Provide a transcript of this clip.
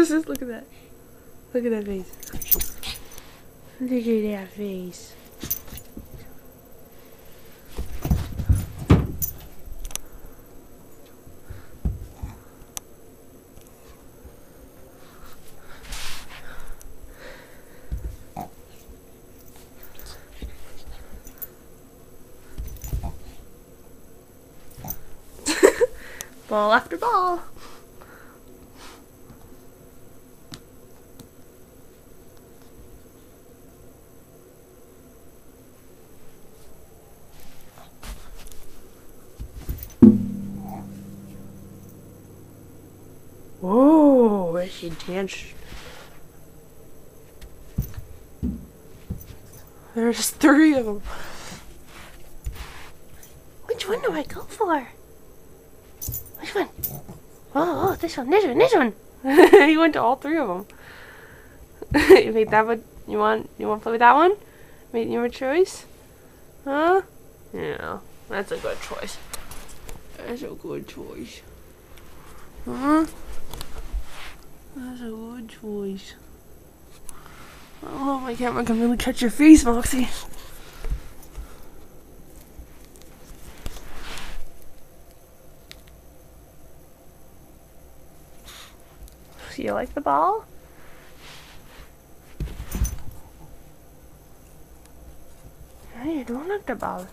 Look at that. Look at that face. Look at that face. Ball after ball. Whoa, she danced. There's 3 of them. Which one do I go for? Which one? Oh, this one, this one, this one. He went to all 3 of them. You think that would you want to play with that one? Make your choice? Huh? Yeah, that's a good choice. That's a good choice. Huh? That's a good choice. I don't know if my camera can really catch your face, Moxie. Do you like the ball? No, you don't like the ball.